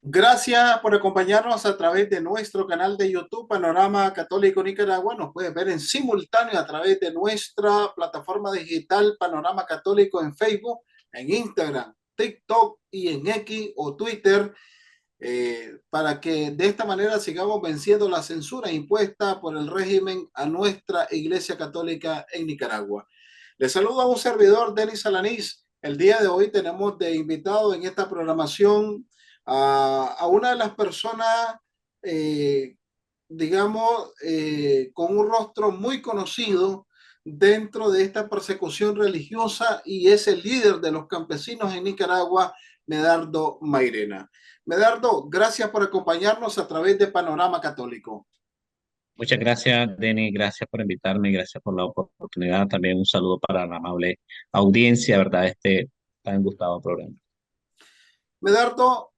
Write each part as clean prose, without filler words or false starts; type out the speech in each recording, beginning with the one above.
Gracias por acompañarnos a través de nuestro canal de YouTube Panorama Católico Nicaragua. Nos puedes ver en simultáneo a través de nuestra plataforma digital Panorama Católico en Facebook, en Instagram, TikTok y en X o Twitter, para que de esta manera sigamos venciendo la censura impuesta por el régimen a nuestra Iglesia Católica en Nicaragua. Les saludo a un servidor, Denis Alanís. El día de hoy tenemos de invitado en esta programación a una de las personas, eh, digamos, con un rostro muy conocido dentro de esta persecución religiosa y es el líder de los campesinos en Nicaragua, Medardo Mairena. Medardo, gracias por acompañarnos a través de Panorama Católico. Muchas gracias, Denny. Gracias por invitarme. Gracias por la oportunidad. También un saludo para la amable audiencia, ¿verdad? Este tan gustado programa. Medardo,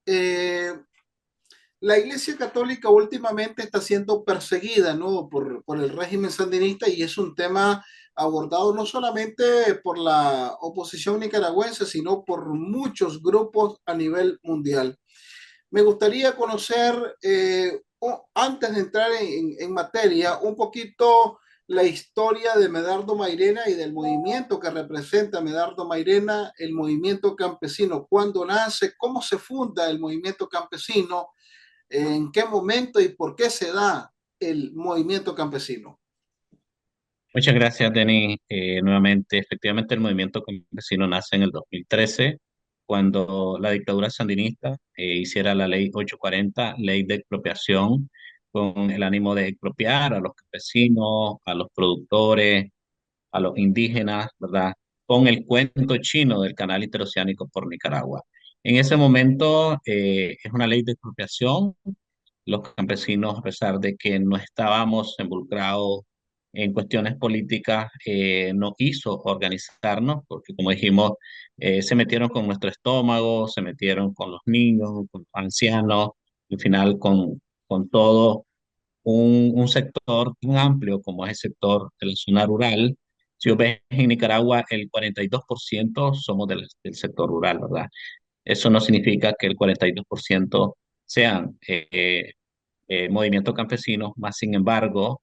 la Iglesia Católica últimamente está siendo perseguida, ¿no? por el régimen sandinista y es un tema abordado no solamente por la oposición nicaragüense, sino por muchos grupos a nivel mundial. Me gustaría conocer, antes de entrar en materia, un poquito la historia de Medardo Mairena y del movimiento que representa Medardo Mairena, el movimiento campesino. ¿Cuándo nace? ¿Cómo se funda el movimiento campesino? ¿En qué momento y por qué se da el movimiento campesino? Muchas gracias, Denny. Nuevamente, efectivamente, el movimiento campesino nace en el 2013, cuando la dictadura sandinista hiciera la ley 840, ley de expropiación, con el ánimo de expropiar a los campesinos, a los productores, a los indígenas, ¿verdad? Con el cuento chino del canal interoceánico por Nicaragua. En ese momento es una ley de expropiación. Los campesinos, a pesar de que no estábamos involucrados en cuestiones políticas, no quiso organizarnos, porque como dijimos, se metieron con nuestro estómago, se metieron con los niños, con los ancianos, al final con todo un sector tan amplio como es el sector de la zona rural. Si ves en Nicaragua, el 42% somos del sector rural, ¿verdad? Eso no significa que el 42% sean movimientos campesinos, más sin embargo,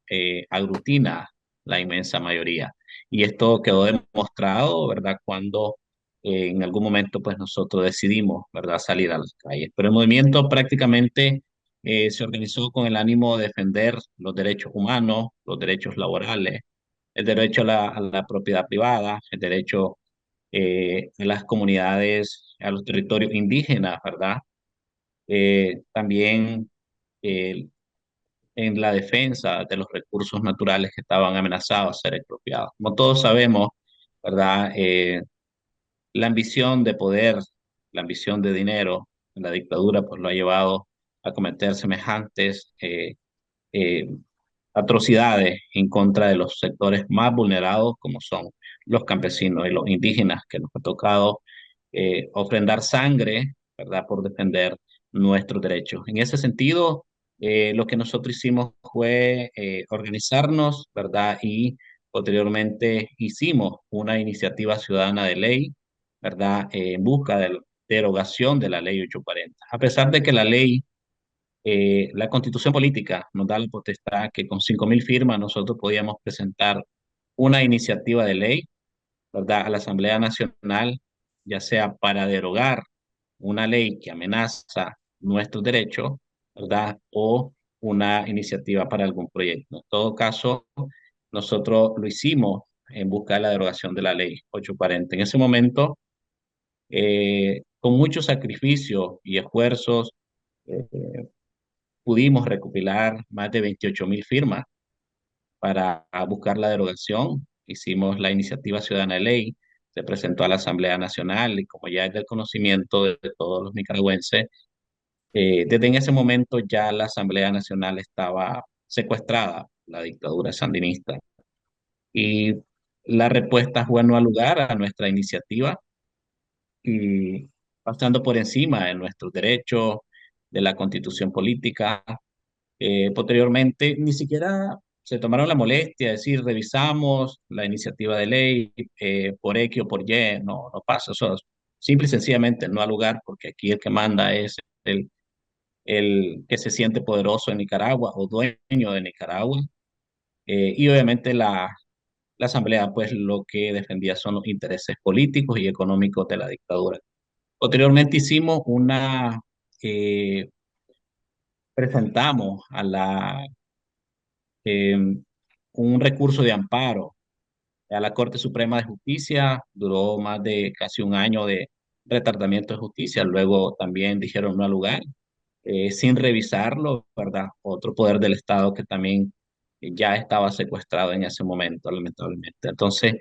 aglutina la inmensa mayoría. Y esto quedó demostrado, ¿verdad? Cuando en algún momento, pues nosotros decidimos, ¿verdad?, salir a las calles. Pero el movimiento prácticamente se organizó con el ánimo de defender los derechos humanos, los derechos laborales, el derecho a la propiedad privada, el derecho de las comunidades, a los territorios indígenas, ¿verdad? También eh, en la defensa de los recursos naturales que estaban amenazados a ser expropiados. Como todos sabemos, ¿verdad? La ambición de poder, la ambición de dinero en la dictadura, pues lo ha llevado a cometer semejantes eh, atrocidades en contra de los sectores más vulnerados, como son los campesinos y los indígenas, que nos ha tocado ofrendar sangre, ¿verdad?, por defender nuestros derechos. En ese sentido, lo que nosotros hicimos fue organizarnos, ¿verdad? Y posteriormente hicimos una iniciativa ciudadana de ley, ¿verdad?, en busca de la derogación de la ley 840. A pesar de que la constitución política nos da la potestad que con 5.000 firmas nosotros podíamos presentar una iniciativa de ley, ¿verdad?, a la Asamblea Nacional, ya sea para derogar una ley que amenaza nuestros derechos, ¿verdad? O una iniciativa para algún proyecto. En todo caso, nosotros lo hicimos en busca de la derogación de la ley 840. En ese momento, con mucho sacrificio y esfuerzos, pudimos recopilar más de 28.000 firmas para buscar la derogación. Hicimos la iniciativa ciudadana de ley, se presentó a la Asamblea Nacional y como ya es del conocimiento de todos los nicaragüenses, desde en ese momento ya la Asamblea Nacional estaba secuestrada, la dictadura sandinista. Y la respuesta fue no al lugar a nuestra iniciativa y pasando por encima de nuestros derechos, de la constitución política. Posteriormente, ni siquiera se tomaron la molestia de decir, revisamos la iniciativa de ley por X o por Y, no, no pasa, eso simple y sencillamente no ha lugar, porque aquí el que manda es el que se siente poderoso en Nicaragua o dueño de Nicaragua. Y obviamente la Asamblea, pues lo que defendía son los intereses políticos y económicos de la dictadura. Posteriormente eh, presentamos eh, un recurso de amparo a la Corte Suprema de Justicia. Duró más de casi un año de retardamiento de justicia. Luego también dijeron no al lugar, sin revisarlo, ¿verdad? Otro poder del Estado que también ya estaba secuestrado en ese momento, lamentablemente. Entonces,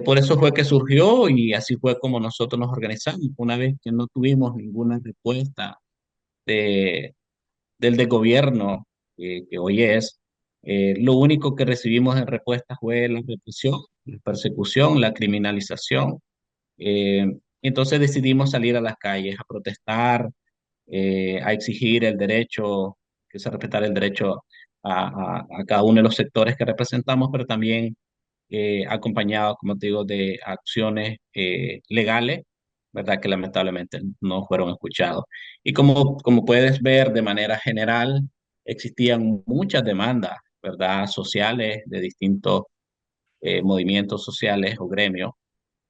por eso fue que surgió y así fue como nosotros nos organizamos. Una vez que no tuvimos ninguna respuesta de, del de gobierno, que hoy es, lo único que recibimos en respuesta fue la represión, la persecución, la criminalización. Eh, entonces decidimos salir a las calles a protestar, a exigir el derecho, que se respetara el derecho a cada uno de los sectores que representamos, pero también acompañado, como te digo, de acciones legales, ¿verdad? Que lamentablemente no fueron escuchados. Y como puedes ver, de manera general, existían muchas demandas, ¿verdad? Sociales de distintos movimientos sociales o gremios,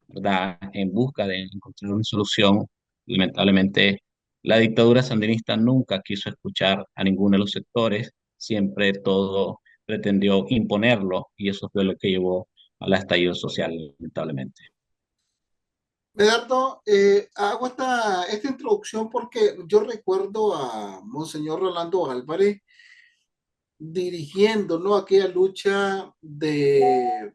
¿verdad? En busca de encontrar una solución. Lamentablemente, la dictadura sandinista nunca quiso escuchar a ninguno de los sectores, siempre todo pretendió imponerlo y eso fue lo que llevó al estallido social, lamentablemente. Medardo, hago esta introducción porque yo recuerdo a Monseñor Rolando Álvarez dirigiendo, ¿no? Aquella lucha de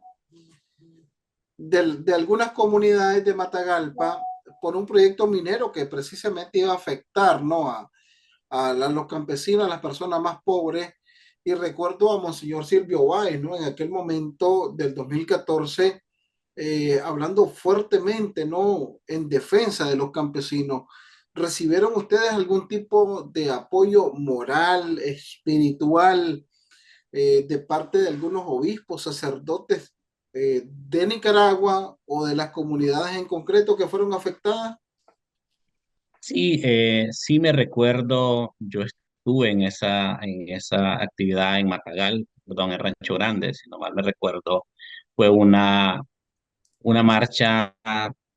algunas comunidades de Matagalpa por un proyecto minero que precisamente iba a afectar, ¿no? A los campesinos, a las personas más pobres. Y recuerdo a Monseñor Silvio Báez, ¿no? En aquel momento del 2014, hablando fuertemente, ¿no? En defensa de los campesinos. ¿Recibieron ustedes algún tipo de apoyo moral, espiritual, de parte de algunos obispos, sacerdotes de Nicaragua o de las comunidades en concreto que fueron afectadas? Sí, sí me recuerdo, yo estuve en esa actividad en Matagal, perdón, en Rancho Grande, si no mal me recuerdo, fue una marcha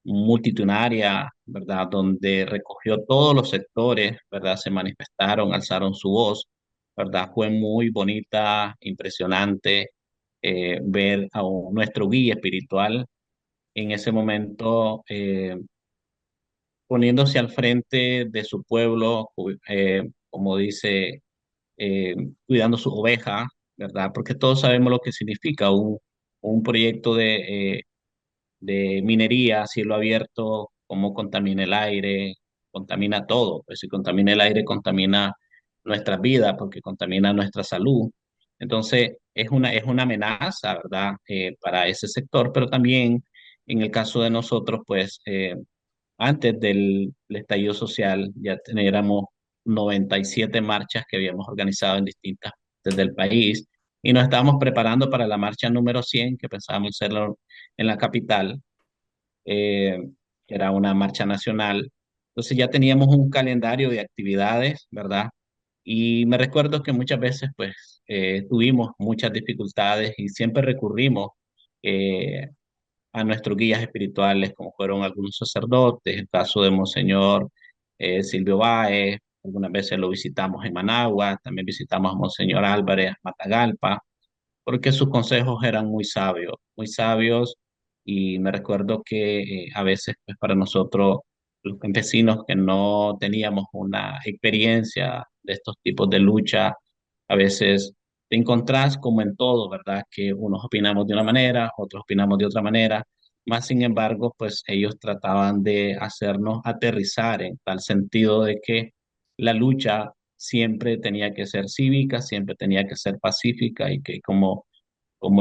multitudinaria, ¿verdad? Donde recogió todos los sectores, ¿verdad? Se manifestaron, alzaron su voz, ¿verdad? Fue muy bonita, impresionante ver a nuestro guía espiritual en ese momento poniéndose al frente de su pueblo, como dice, eh, cuidando su oveja, ¿verdad? Porque todos sabemos lo que significa un proyecto de minería a cielo abierto, cómo contamina el aire, contamina todo. Pues si contamina el aire, contamina nuestra vida, porque contamina nuestra salud. Entonces, es una amenaza, ¿verdad? Para ese sector, pero también en el caso de nosotros, pues antes del estallido social ya teníamos 97 marchas que habíamos organizado en distintas partes del país y nos estábamos preparando para la marcha número 100 que pensábamos hacerlo en la capital, eh, que era una marcha nacional. Entonces ya teníamos un calendario de actividades, ¿verdad? Y me recuerdo que muchas veces pues tuvimos muchas dificultades y siempre recurrimos eh, a nuestros guías espirituales, como fueron algunos sacerdotes, el caso de Monseñor Silvio Báez, algunas veces lo visitamos en Managua, también visitamos a Monseñor Álvarez Matagalpa, porque sus consejos eran muy sabios, y me recuerdo que a veces pues, para nosotros, los campesinos que no teníamos una experiencia de estos tipos de lucha, a veces te encontrás como en todo, ¿verdad? Que unos opinamos de una manera, otros opinamos de otra manera, más sin embargo, pues ellos trataban de hacernos aterrizar en tal sentido de que la lucha siempre tenía que ser cívica, siempre tenía que ser pacífica y que como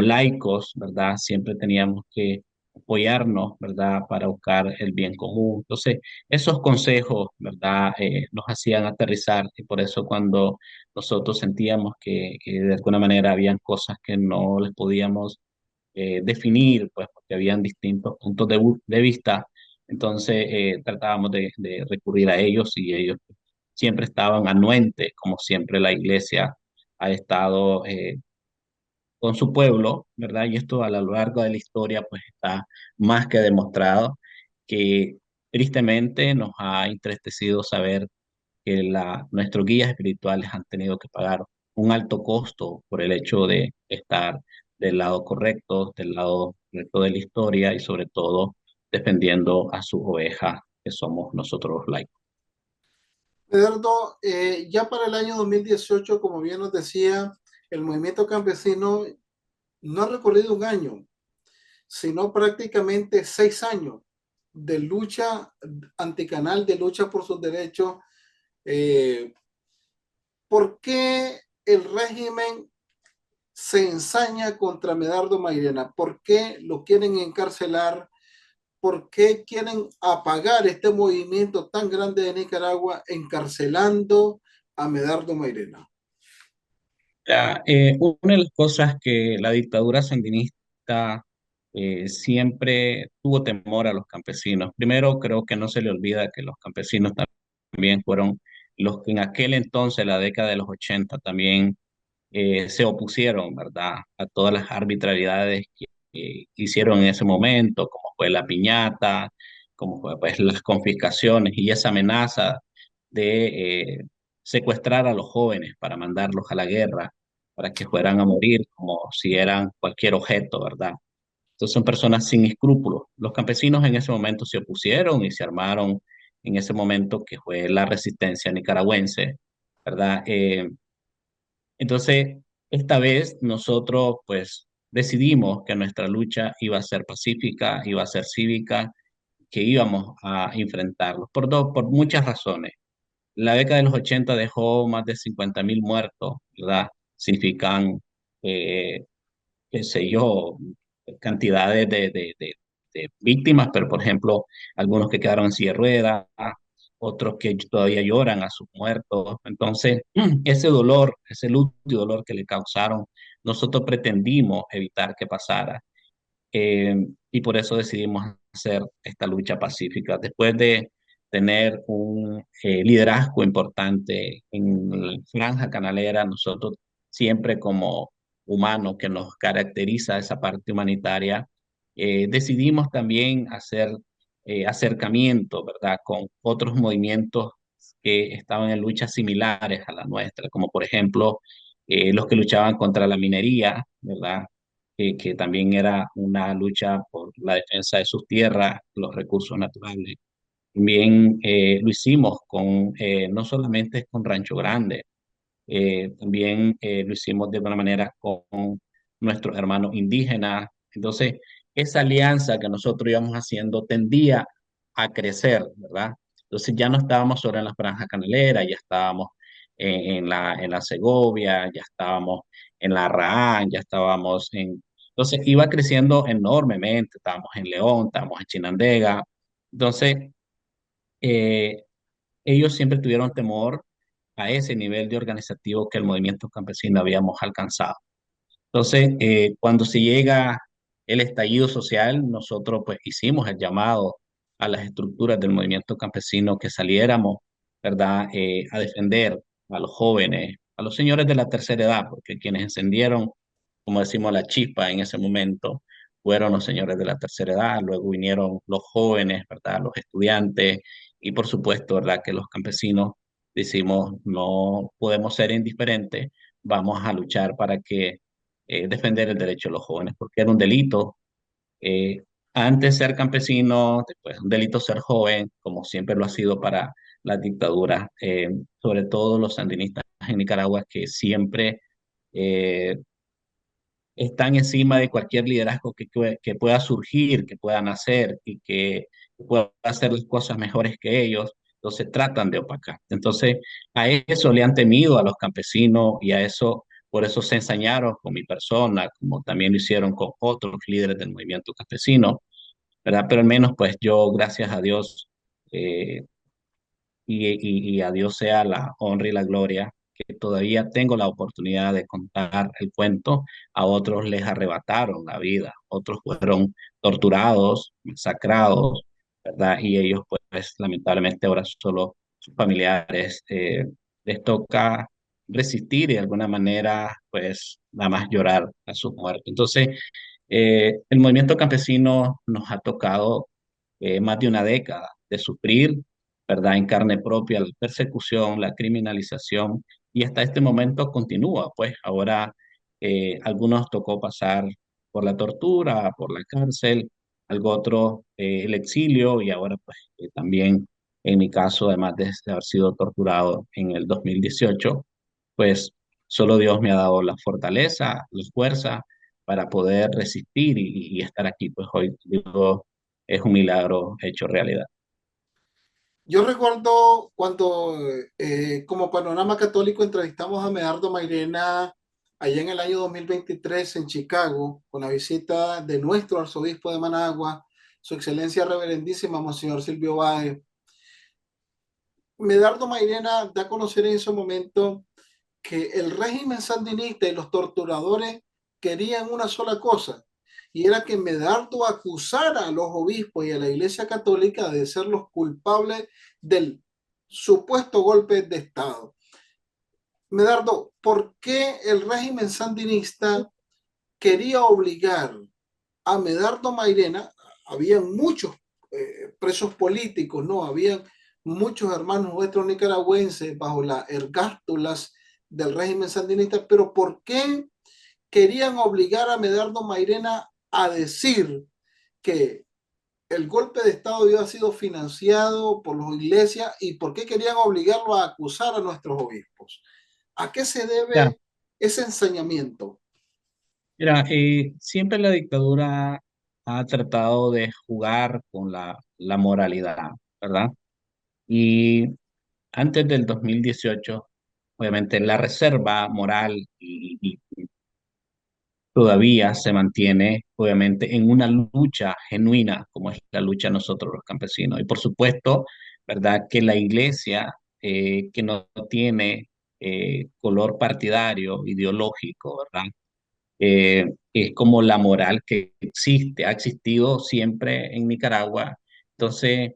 laicos, ¿verdad? Siempre teníamos que apoyarnos, ¿verdad? Para buscar el bien común. Entonces, esos consejos, ¿verdad? Nos hacían aterrizar y por eso cuando nosotros sentíamos que de alguna manera habían cosas que no les podíamos definir, pues porque habían distintos puntos de vista, entonces tratábamos de recurrir a ellos y ellos siempre estaban anuentes, como siempre la iglesia ha estado con su pueblo, ¿verdad? Y esto a lo largo de la historia pues está más que demostrado que tristemente nos ha entristecido saber que nuestros guías espirituales han tenido que pagar un alto costo por el hecho de estar del lado correcto de la historia y sobre todo defendiendo a sus ovejas, que somos nosotros los laicos. Eduardo, ya para el año 2018, como bien nos decía, el movimiento campesino no ha recorrido un año, sino prácticamente 6 años de lucha anticanal, de lucha por sus derechos. Eh, ¿Por qué el régimen se ensaña contra Medardo Mairena? ¿Por qué lo quieren encarcelar? ¿Por qué quieren apagar este movimiento tan grande de Nicaragua encarcelando a Medardo Mairena? Una de las cosas que la dictadura sandinista siempre tuvo temor a los campesinos. Primero, creo que no se le olvida que los campesinos también fueron los que en aquel entonces, la década de los 80, también se opusieron, ¿verdad?, a todas las arbitrariedades que hicieron en ese momento, como fue la piñata, como fue pues, las confiscaciones y esa amenaza de secuestrar a los jóvenes para mandarlos a la guerra, para que fueran a morir como si eran cualquier objeto, ¿verdad? Entonces son personas sin escrúpulos. Los campesinos en ese momento se opusieron y se armaron en ese momento que fue la resistencia nicaragüense, ¿verdad? Entonces, esta vez nosotros pues decidimos que nuestra lucha iba a ser pacífica, iba a ser cívica, que íbamos a enfrentarlos por muchas razones. La década de los 80 dejó más de 50.000 muertos, ¿verdad? Significan eh, qué sé yo, cantidades de víctimas, pero por ejemplo, algunos que quedaron en silla de ruedas, otros que todavía lloran a sus muertos. Entonces, ese dolor, ese luto y dolor que le causaron, nosotros pretendimos evitar que pasara. Y por eso decidimos hacer esta lucha pacífica. Después de tener un liderazgo importante en la franja canalera, nosotros siempre como humanos que nos caracteriza esa parte humanitaria, decidimos también hacer acercamiento, ¿verdad?, con otros movimientos que estaban en luchas similares a la nuestra, como por ejemplo los que luchaban contra la minería, ¿verdad?, que también era una lucha por la defensa de sus tierras, los recursos naturales. También lo hicimos no solamente con Rancho Grande, también lo hicimos de alguna manera con nuestros hermanos indígenas. Entonces, esa alianza que nosotros íbamos haciendo tendía a crecer, ¿verdad? Entonces ya no estábamos solo en la franja canalera, ya estábamos en la Segovia, ya estábamos en la Raán, ya estábamos en... Entonces iba creciendo enormemente, estábamos en León, estábamos en Chinandega. Entonces, eh, ellos siempre tuvieron temor a ese nivel de organizativo que el movimiento campesino habíamos alcanzado. Entonces, cuando se llega el estallido social, nosotros pues hicimos el llamado a las estructuras del movimiento campesino que saliéramos, ¿verdad?, a defender a los jóvenes, a los señores de la tercera edad, porque quienes encendieron, como decimos, la chispa en ese momento fueron los señores de la tercera edad, luego vinieron los jóvenes, ¿verdad?, los estudiantes, y por supuesto, ¿verdad?, que los campesinos decimos, no podemos ser indiferentes, vamos a luchar para que defender el derecho de los jóvenes, porque era un delito. eh, Antes ser campesino, después un delito ser joven, como siempre lo ha sido para las dictaduras, sobre todo los sandinistas en Nicaragua, que siempre eh, están encima de cualquier liderazgo que pueda surgir, que pueda nacer y que pueda hacer las cosas mejores que ellos. Entonces tratan de opacar. Entonces a eso le han temido a los campesinos y a eso, por eso se ensañaron con mi persona, como también lo hicieron con otros líderes del movimiento campesino, ¿verdad? Pero al menos pues yo, gracias a Dios, eh, y a Dios sea la honra y la gloria, que todavía tengo la oportunidad de contar el cuento. A otros les arrebataron la vida, otros fueron torturados, masacrados, ¿verdad? Y ellos pues lamentablemente ahora solo sus familiares, les toca resistir y de alguna manera, pues, nada más llorar a sus muertos. Entonces, el movimiento campesino nos ha tocado más de una década de sufrir, ¿verdad? En carne propia la persecución, la criminalización y hasta este momento continúa, pues ahora algunos tocó pasar por la tortura, por la cárcel, algo otro el exilio y ahora pues también en mi caso, además de haber sido torturado en el 2018, pues solo Dios me ha dado la fortaleza, la fuerza para poder resistir y estar aquí. Pues hoy digo, es un milagro hecho realidad. Yo recuerdo cuando como Panorama Católico entrevistamos a Medardo Mairena allá en el año 2023 en Chicago, con la visita de nuestro arzobispo de Managua, su excelencia reverendísima, Monseñor Silvio Báez. Medardo Mairena da a conocer en ese momento que el régimen sandinista y los torturadores querían una sola cosa, y era que Medardo acusara a los obispos y a la Iglesia Católica de ser los culpables del supuesto golpe de Estado. Medardo, ¿por qué el régimen sandinista quería obligar a Medardo Mairena? Habían muchos presos políticos, ¿no? Habían muchos hermanos nuestros nicaragüenses bajo las ergástulas del régimen sandinista, pero ¿por qué querían obligar a Medardo Mairena a decir que el golpe de Estado había sido financiado por las iglesias y por qué querían obligarlo a acusar a nuestros obispos? ¿A qué se Ya, debe ese ensañamiento? mira, siempre la dictadura ha tratado de jugar con la moralidad, ¿verdad? Y antes del 2018, obviamente la reserva moral y todavía se mantiene, obviamente, en una lucha genuina, como es la lucha de nosotros los campesinos. Y por supuesto, ¿verdad? Que la iglesia, que no tiene color partidario, ideológico, ¿verdad? Es como la moral que existe, ha existido siempre en Nicaragua. Entonces,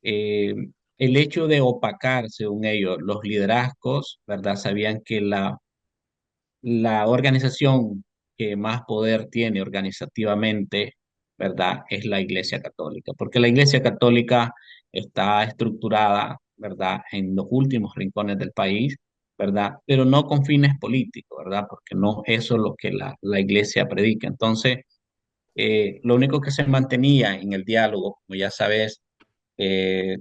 eh, el hecho de opacar, según ellos, los liderazgos, ¿verdad? Sabían que la organización que más poder tiene organizativamente, ¿verdad? Es la Iglesia Católica, porque la Iglesia Católica está estructurada, ¿verdad? En los últimos rincones del país, ¿verdad? Pero no con fines políticos, ¿verdad? Porque no eso es lo que la Iglesia predica. Entonces, lo único que se mantenía en el diálogo, como ya sabes, eh,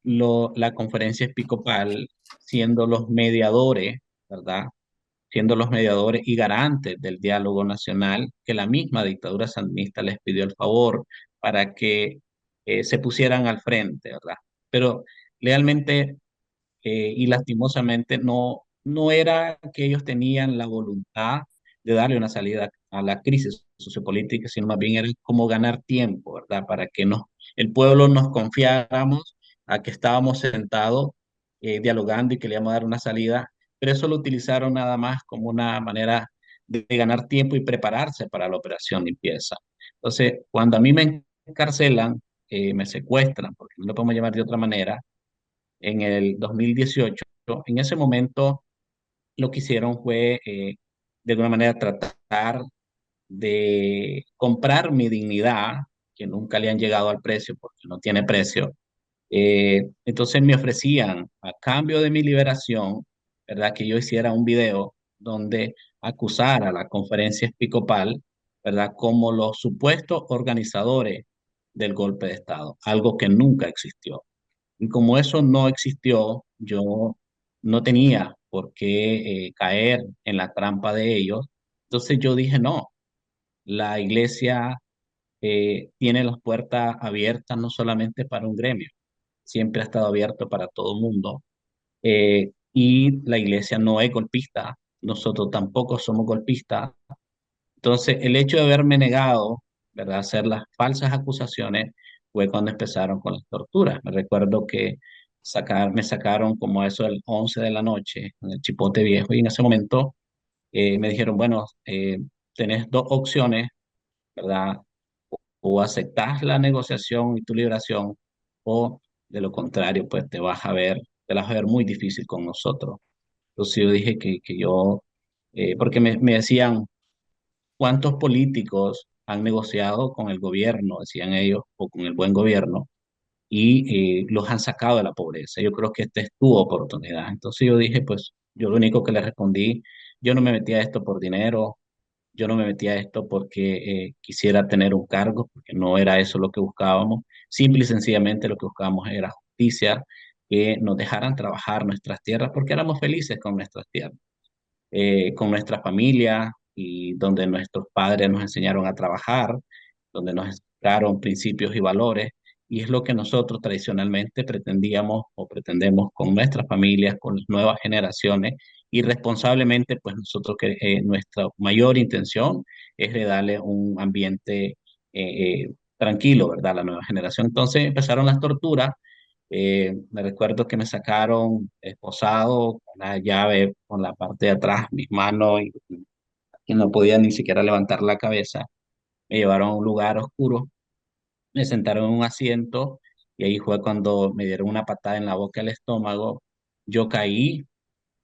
la conferencia episcopal siendo los mediadores, ¿verdad? Siendo los mediadores y garantes del diálogo nacional que la misma dictadura sandinista les pidió el favor para que se pusieran al frente, ¿verdad? Pero realmente y lastimosamente no era que ellos tenían la voluntad de darle una salida a la crisis sociopolítica, sino más bien era como ganar tiempo, ¿verdad? Para que el pueblo nos confiáramos a que estábamos sentados dialogando y que le íbamos a dar una salida, pero eso lo utilizaron nada más como una manera de ganar tiempo y prepararse para la operación limpieza. Entonces, cuando a mí me encarcelan, me secuestran, porque no lo podemos llamar de otra manera, en el 2018. En ese momento lo que hicieron fue, de alguna manera, tratar de comprar mi dignidad, que nunca le han llegado al precio porque no tiene precio. Entonces me ofrecían, a cambio de mi liberación, ¿verdad? Que yo hiciera un video donde acusara a la conferencia episcopal, ¿verdad? Como los supuestos organizadores del golpe de Estado, algo que nunca existió. Y como eso no existió, yo no tenía por qué caer en la trampa de ellos. Entonces yo dije, no, la iglesia tiene las puertas abiertas no solamente para un gremio, siempre ha estado abierto para todo el mundo. Y la iglesia no es golpista, nosotros tampoco somos golpistas. Entonces, el hecho de haberme negado, ¿verdad?, hacer las falsas acusaciones fue cuando empezaron con las torturas. Me recuerdo que me sacaron como a eso del 11 de la noche en el Chipote Viejo y en ese momento me dijeron, bueno, tenés dos opciones, ¿verdad? O aceptás la negociación y tu liberación o de lo contrario, pues te la vas a ver muy difícil con nosotros. Entonces yo dije que yo, porque me decían, ¿cuántos políticos han negociado con el gobierno, decían ellos, o con el buen gobierno, y los han sacado de la pobreza? Yo creo que esta es tu oportunidad. Entonces yo dije, pues yo lo único que le respondí, yo no me metí a esto por dinero, yo no me metí a esto porque quisiera tener un cargo, porque no era eso lo que buscábamos. Simple y sencillamente lo que buscábamos era justicia, que nos dejaran trabajar nuestras tierras, porque éramos felices con nuestras tierras, con nuestra familia y donde nuestros padres nos enseñaron a trabajar, donde nos enseñaron principios y valores. Y es lo que nosotros tradicionalmente pretendíamos o pretendemos con nuestras familias, con las nuevas generaciones. Y responsablemente, pues nosotros que nuestra mayor intención es de darle un ambiente tranquilo, ¿verdad? A la nueva generación. Entonces empezaron las torturas. Me recuerdo que me sacaron esposado con la llave con la parte de atrás, mis manos, y no podía ni siquiera levantar la cabeza. Me llevaron a un lugar oscuro, me sentaron en un asiento y ahí fue cuando me dieron una patada en la boca, el estómago. Yo caí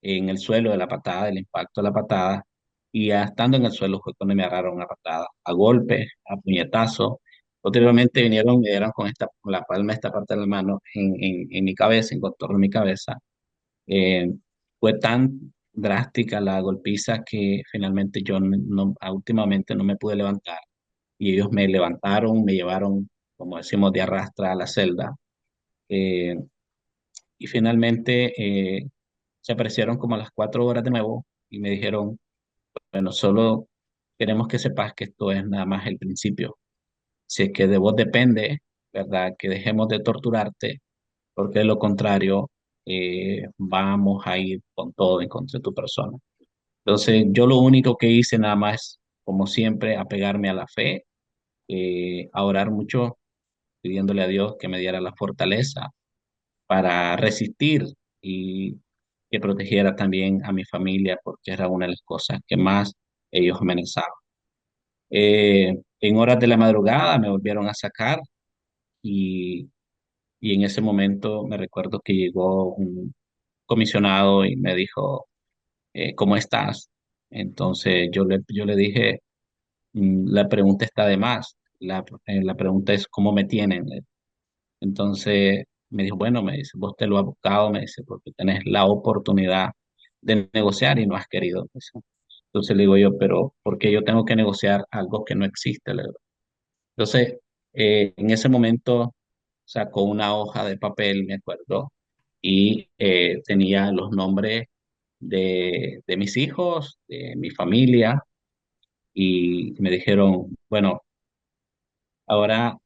en el suelo de la patada, del impacto de la patada, y ya estando en el suelo fue cuando me agarraron una patada, a golpes, a puñetazos. Posteriormente vinieron y me dieron con la palma de esta parte de la mano en mi cabeza, en contorno de mi cabeza. Eh, Fue tan drástica la golpiza que finalmente yo últimamente no me pude levantar y ellos me levantaron, me llevaron, como decimos, de arrastra a la celda. eh, y finalmente se aparecieron como a las 4 horas de nuevo y me dijeron, bueno, solo queremos que sepas que esto es nada más el principio. Si es que de vos depende, ¿verdad? Que dejemos de torturarte, porque de lo contrario vamos a ir con todo en contra de tu persona. Entonces, yo lo único que hice nada más, como siempre, apegarme a la fe, a orar mucho, pidiéndole a Dios que me diera la fortaleza para resistir y que protegiera también a mi familia, porque era una de las cosas que más ellos amenazaban. En horas de la madrugada me volvieron a sacar y, y en ese momento me recuerdo que llegó un comisionado y me dijo, ¿cómo estás? Entonces yo le dije, La pregunta está de más, la pregunta es, ¿cómo me tienen? Entonces me dijo, bueno, me dice, vos te lo has buscado, me dice, porque tenés la oportunidad de negociar y no has querido. Me dice. Entonces le digo yo, pero ¿por qué yo tengo que negociar algo que no existe? Le digo. Entonces, en ese momento sacó una hoja de papel, me acuerdo, y tenía los nombres de mis hijos, de mi familia, y me dijeron, bueno, ahora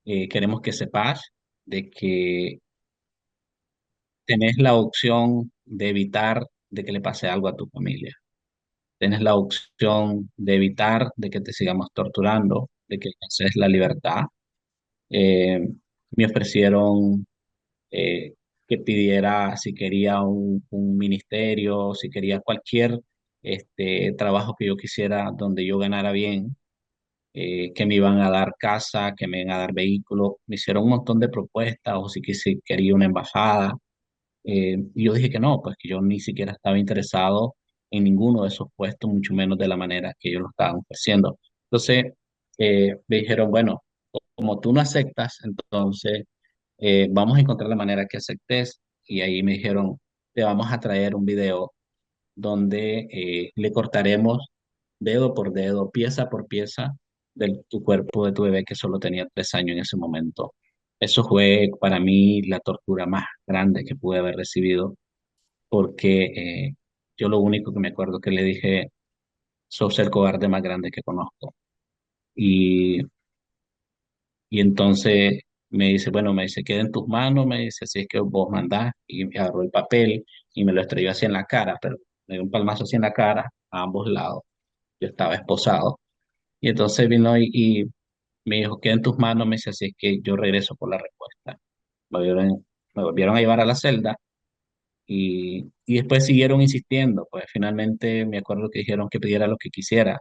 queremos que sepas de que tenés la opción de evitar de que le pase algo a tu familia. Tienes la opción de evitar de que te sigamos torturando, de que haces la libertad. Eh, Me ofrecieron que pidiera si quería un ministerio, si quería cualquier trabajo que yo quisiera donde yo ganara bien, que me iban a dar casa, que me iban a dar vehículos. Me hicieron un montón de propuestas, o si quería una embajada. Y yo dije que no, pues que yo ni siquiera estaba interesado en ninguno de esos puestos, mucho menos de la manera que ellos lo estaban ofreciendo. Entonces, me dijeron, bueno, como tú no aceptas, entonces vamos a encontrar la manera que aceptes. Y ahí me dijeron, te vamos a traer un video donde le cortaremos dedo por dedo, pieza por pieza de tu cuerpo de tu bebé que solo tenía 3 años en ese momento. Eso fue para mí la tortura más grande que pude haber recibido, porque yo lo único que me acuerdo que le dije, sos el cobarde más grande que conozco. Y, y entonces me dice, bueno, me dice, queda en tus manos, me dice, así es que vos mandás, y me agarró el papel y me lo estrelló así en la cara, pero me dio un palmazo así en la cara, a ambos lados. Yo estaba esposado. Y entonces vino y me dijo, queda en tus manos, me dice, así es que yo regreso por la respuesta. Me volvieron a llevar a la celda y después siguieron insistiendo, pues finalmente me acuerdo que dijeron que pidiera lo que quisiera,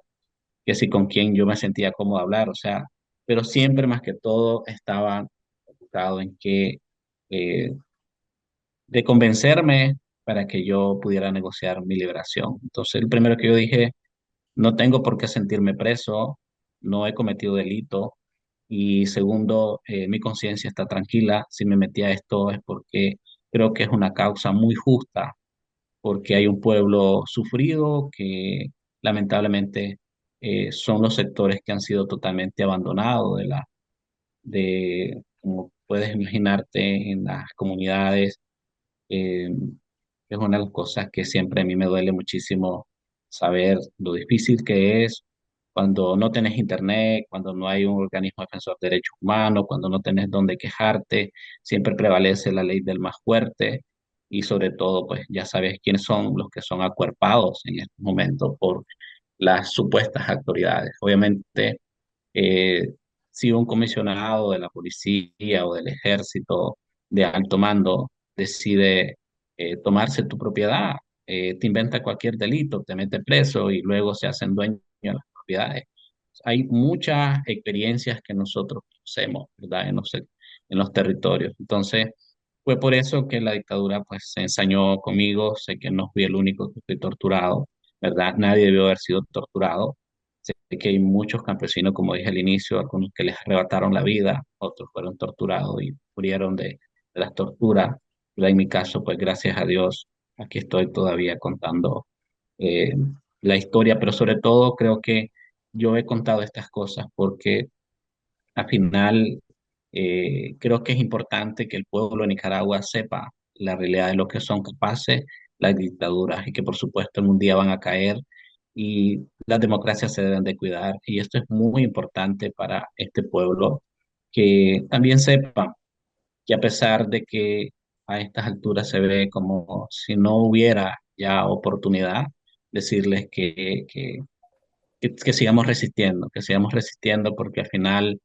que si con quién yo me sentía cómodo hablar, o sea, pero siempre más que todo estaba enfocado en que eh, de convencerme para que yo pudiera negociar mi liberación. Entonces, el primero que yo dije, no tengo por qué sentirme preso, no he cometido delito. Y segundo, mi conciencia está tranquila. Si me metí a esto es porque creo que es una causa muy justa, porque hay un pueblo sufrido que lamentablemente son los sectores que han sido totalmente abandonados como puedes imaginarte, en las comunidades. eh, es una de las cosas que siempre a mí me duele muchísimo saber lo difícil que es cuando no tenés internet, cuando no hay un organismo defensor de derechos humanos, cuando no tenés dónde quejarte, siempre prevalece la ley del más fuerte y sobre todo, pues ya sabes quiénes son los que son acuerpados en este momento por las supuestas autoridades. Obviamente, eh, si un comisionado de la policía o del ejército de alto mando decide tomarse tu propiedad, te inventa cualquier delito, te mete preso y luego se hacen dueños de las propiedades. Hay muchas experiencias que nosotros conocemos, ¿verdad? En los territorios. Entonces, fue por eso que la dictadura pues se ensañó conmigo. Sé que no fui el único que fui torturado, ¿verdad? Nadie debió haber sido torturado. Sé que hay muchos campesinos, como dije al inicio, algunos que les arrebataron la vida, otros fueron torturados y murieron de las torturas. ¿Verdad? En mi caso, pues gracias a Dios, aquí estoy todavía contando eh, la historia, pero sobre todo creo que yo he contado estas cosas porque al final creo que es importante que el pueblo de Nicaragua sepa la realidad de lo que son capaces las dictaduras y que por supuesto en un día van a caer y las democracias se deben de cuidar. Y esto es muy importante para este pueblo, que también sepa que a pesar de que a estas alturas se ve como si no hubiera ya oportunidad, decirles que sigamos resistiendo porque al final,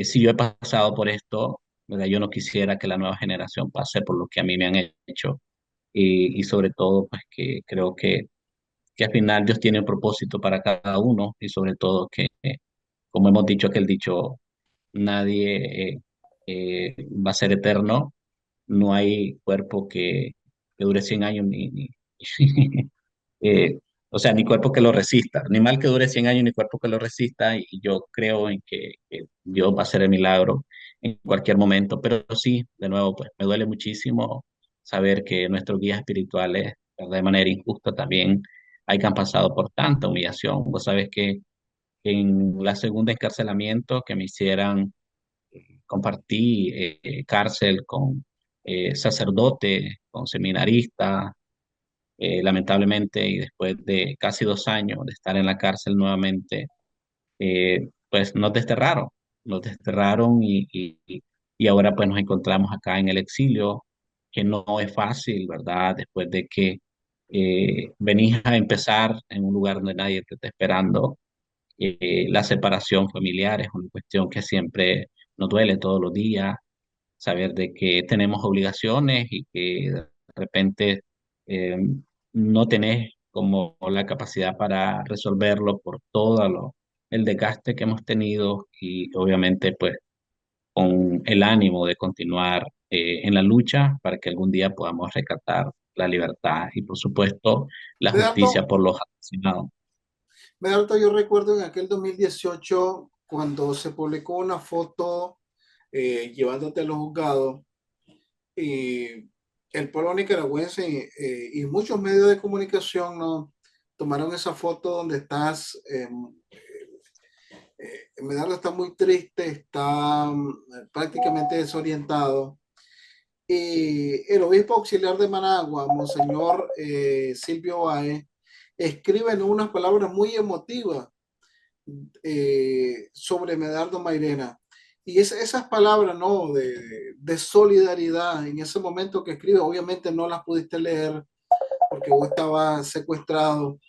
si yo he pasado por esto, ¿verdad? Yo no quisiera que la nueva generación pase por lo que a mí me han hecho y sobre todo, pues que creo que al final Dios tiene un propósito para cada uno y sobre todo que, como hemos dicho aquel dicho, nadie va a ser eterno, no hay cuerpo que dure 100 años eh, o sea, ni cuerpo que lo resista, ni mal que dure 100 años, ni cuerpo que lo resista, y yo creo en que Dios va a hacer el milagro en cualquier momento, pero sí, de nuevo, pues me duele muchísimo saber que nuestros guías espirituales, ¿verdad? De manera injusta también, hay que han pasado por tanta humillación. Vos sabes que en la segunda encarcelamiento que me hicieran, compartí cárcel con sacerdotes, con seminaristas, lamentablemente, y después de casi 2 años de estar en la cárcel nuevamente, pues nos desterraron y ahora pues nos encontramos acá en el exilio, que no es fácil, ¿verdad? Después de que venís a empezar en un lugar donde nadie te está esperando, la separación familiar es una cuestión que siempre nos duele todos los días, saber de que tenemos obligaciones y que de repente eh, no tenés como la capacidad para resolverlo por todo el desgaste que hemos tenido y obviamente pues con el ánimo de continuar en la lucha para que algún día podamos rescatar la libertad y por supuesto la justicia Medardo, por los asesinados. Medardo, yo recuerdo en aquel 2018 cuando se publicó una foto llevándote a los juzgados y el pueblo nicaragüense y muchos medios de comunicación no tomaron esa foto donde estás. Medardo está muy triste, está prácticamente desorientado. Y el obispo auxiliar de Managua, Monseñor Silvio Báez, escribe en unas palabras muy emotivas sobre Medardo Mairena. Y esas palabras, ¿no? De solidaridad en ese momento que escribe, obviamente no las pudiste leer porque vos estabas secuestrado,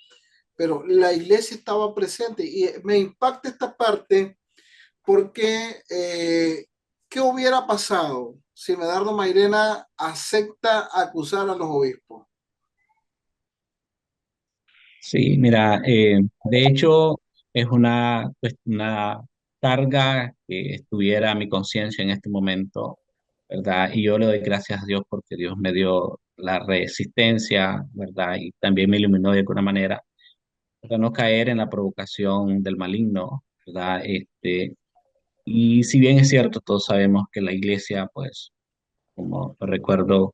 pero la iglesia estaba presente y me impacta esta parte porque ¿qué hubiera pasado si Medardo Mairena acepta acusar a los obispos? Sí, mira, de hecho es una carga que estuviera a mi conciencia en este momento. ¿verdad? Y yo le doy gracias a Dios porque Dios me dio la resistencia, ¿verdad? Y también me iluminó de alguna manera para no caer en la provocación del maligno, ¿verdad? Y si bien es cierto, todos sabemos que la iglesia, pues, como recuerdo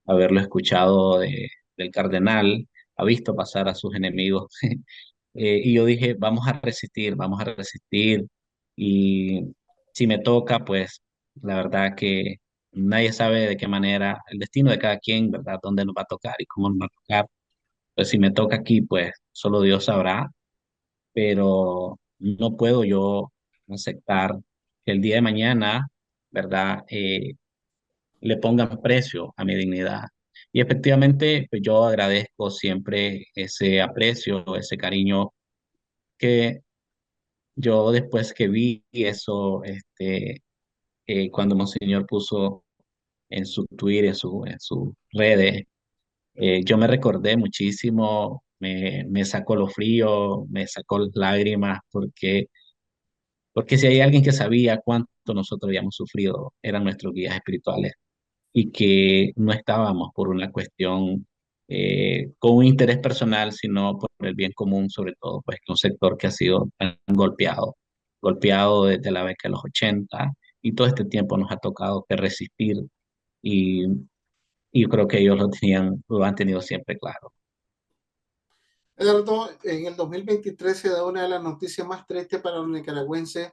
haberlo escuchado del cardenal, ha visto pasar a sus enemigos. Y yo dije, vamos a resistir. Y si me toca, pues la verdad que nadie sabe de qué manera, el destino de cada quien, ¿verdad? Dónde nos va a tocar y cómo nos va a tocar. Pues si me toca aquí, pues solo Dios sabrá, pero no puedo yo aceptar que el día de mañana, ¿verdad? Le pongan precio a mi dignidad. Y efectivamente, pues yo agradezco siempre ese aprecio, ese cariño que yo después que vi eso, cuando Monseñor puso en su Twitter, en sus redes, yo me recordé muchísimo, me sacó lo frío, me sacó las lágrimas, porque si hay alguien que sabía cuánto nosotros habíamos sufrido, eran nuestros guías espirituales y que no estábamos por una cuestión con un interés personal, sino por el bien común, sobre todo, pues que un sector que ha sido tan golpeado desde la década de los 80 y todo este tiempo nos ha tocado que resistir y, y yo creo que ellos lo han tenido siempre claro. Eduardo, en el 2023 se da una de las noticias más tristes para los nicaragüenses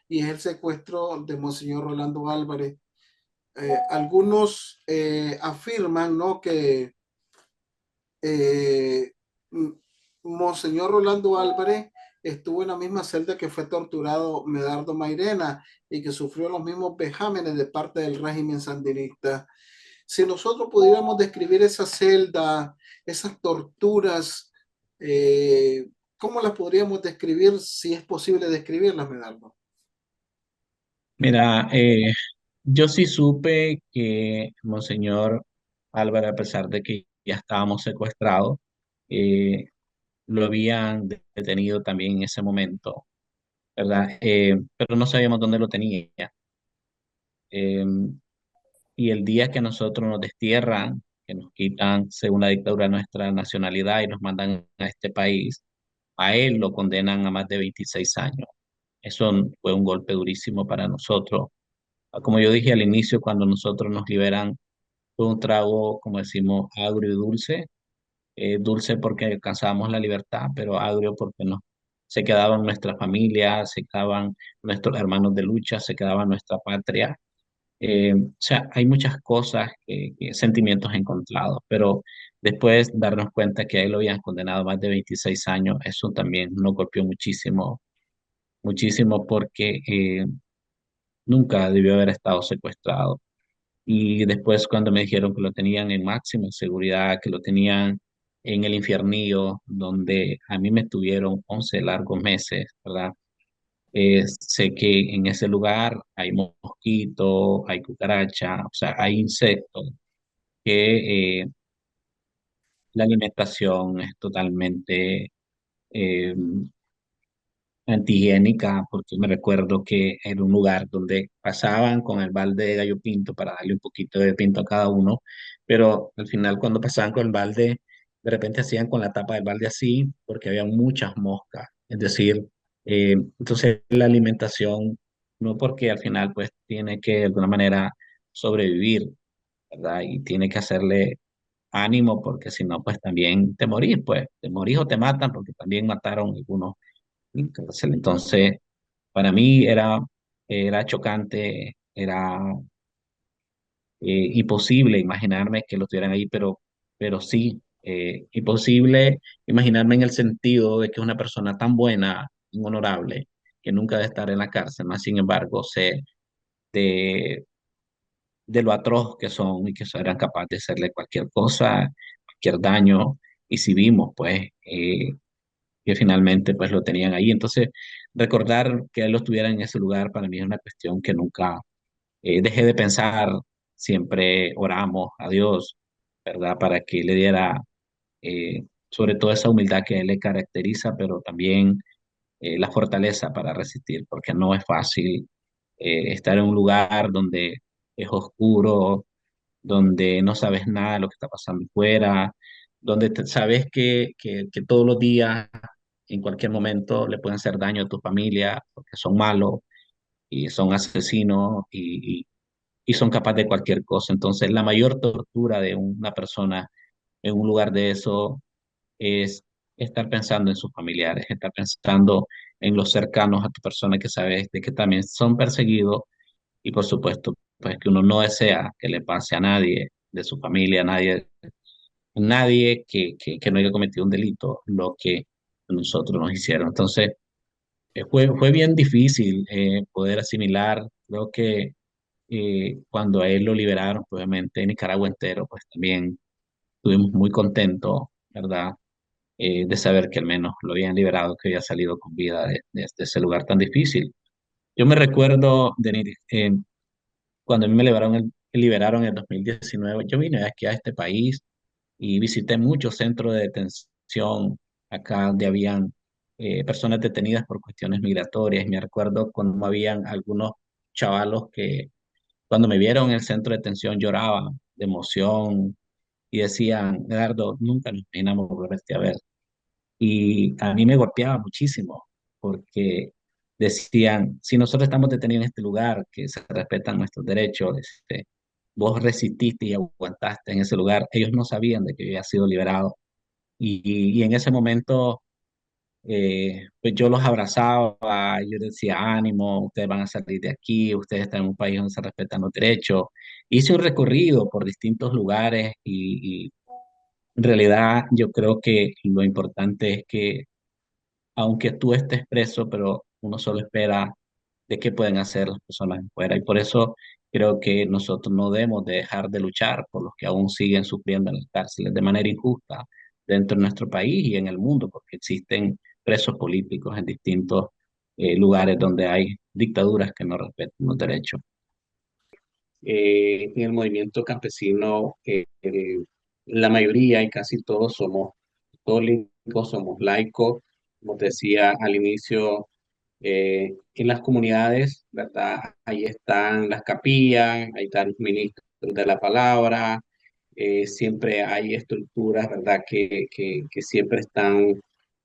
y es el secuestro de Monseñor Rolando Álvarez. Algunos afirman, ¿no?, que eh, Monseñor Rolando Álvarez estuvo en la misma celda que fue torturado Medardo Mairena y que sufrió los mismos vejámenes de parte del régimen sandinista. Si nosotros pudiéramos describir esa celda, esas torturas, ¿cómo las podríamos describir si es posible describirlas, Medardo? Mira, yo sí supe que Monseñor Álvarez, a pesar de que ya estábamos secuestrados, eh, lo habían detenido también en ese momento, ¿verdad? Pero no sabíamos dónde lo tenía. Eh, y el día que nosotros nos destierran, que nos quitan, según la dictadura, nuestra nacionalidad y nos mandan a este país, a él lo condenan a más de 26 años. Eso fue un golpe durísimo para nosotros. Como yo dije al inicio, cuando nosotros nos liberan, fue un trago, como decimos, agrio y dulce. Dulce porque alcanzábamos la libertad, pero agrio porque no. Se quedaban nuestras familias, se quedaban nuestros hermanos de lucha, se quedaba nuestra patria. O sea, hay muchas cosas, sentimientos encontrados, pero después darnos cuenta que a él lo habían condenado a más de 26 años, eso también nos golpeó muchísimo, muchísimo porque nunca debió haber estado secuestrado. Y después cuando me dijeron que lo tenían en máxima seguridad, que lo tenían en el infiernío, donde a mí me tuvieron 11 largos meses, ¿verdad? Sé que en ese lugar hay mosquitos, hay cucarachas, o sea, hay insectos, que la alimentación es totalmente eh, antihigiénica, porque me recuerdo que era un lugar donde pasaban con el balde de gallo pinto para darle un poquito de pinto a cada uno, pero al final cuando pasaban con el balde, de repente hacían con la tapa del balde así, porque había muchas moscas. Es decir, entonces la alimentación, no porque al final pues tiene que de alguna manera sobrevivir, ¿verdad? Y tiene que hacerle ánimo, porque si no, pues también te morís o te matan, porque también mataron algunos entonces, para mí era chocante, era imposible imaginarme que lo tuvieran ahí, pero sí, imposible imaginarme en el sentido de que es una persona tan buena, honorable, que nunca debe estar en la cárcel, más sin embargo, sé de, de lo atroz que son y que eran capaces de hacerle cualquier cosa, cualquier daño, y si vimos, pues, que finalmente pues lo tenían ahí. Entonces, recordar que él lo estuviera en ese lugar para mí es una cuestión que nunca dejé de pensar. Siempre oramos a Dios, ¿verdad? Para que le diera sobre todo esa humildad que a él le caracteriza, pero también la fortaleza para resistir, porque no es fácil estar en un lugar donde es oscuro, donde no sabes nada de lo que está pasando fuera, donde sabes que todos los días, en cualquier momento, le pueden hacer daño a tu familia porque son malos y son asesinos y son capaces de cualquier cosa. Entonces, la mayor tortura de una persona en un lugar de eso es estar pensando en sus familiares, estar pensando en los cercanos a tu persona que sabes de que también son perseguidos y por supuesto, pues que uno no desea que le pase a nadie de su familia, a nadie que no haya cometido un delito, lo que nosotros nos hicieron. Entonces, fue bien difícil poder asimilar, creo que cuando a él lo liberaron, pues, obviamente Nicaragua entero, pues también estuvimos muy contentos, ¿verdad? De saber que al menos lo habían liberado, que había salido con vida de ese lugar tan difícil. Yo me recuerdo, Denis, cuando a mí me liberaron en el 2019, yo vine aquí a este país y visité muchos centros de detención acá donde habían personas detenidas por cuestiones migratorias. Me recuerdo cuando habían algunos chavalos que cuando me vieron en el centro de detención lloraban de emoción y decían, Gerardo, nunca nos imaginamos volverte a ver. Y a mí me golpeaba muchísimo porque decían, si nosotros estamos detenidos en este lugar, que se respetan nuestros derechos, vos resististe y aguantaste en ese lugar, ellos no sabían de que yo había sido liberado. Y en ese momento, pues yo los abrazaba, yo decía, ánimo, ustedes van a salir de aquí, ustedes están en un país donde se respetan los derechos. Hice un recorrido por distintos lugares y en realidad yo creo que lo importante es que aunque tú estés preso, pero uno solo espera de qué pueden hacer las personas afuera. Y por eso creo que nosotros no debemos de dejar de luchar por los que aún siguen sufriendo en las cárceles de manera injusta dentro de nuestro país y en el mundo, porque existen presos políticos en distintos lugares donde hay dictaduras que no respetan los derechos. En el movimiento campesino, la mayoría y casi todos somos católicos, somos laicos, como te decía al inicio, en las comunidades, ¿verdad? Ahí están las capillas, ahí están los ministros de la palabra, siempre hay estructuras, ¿verdad? Que siempre están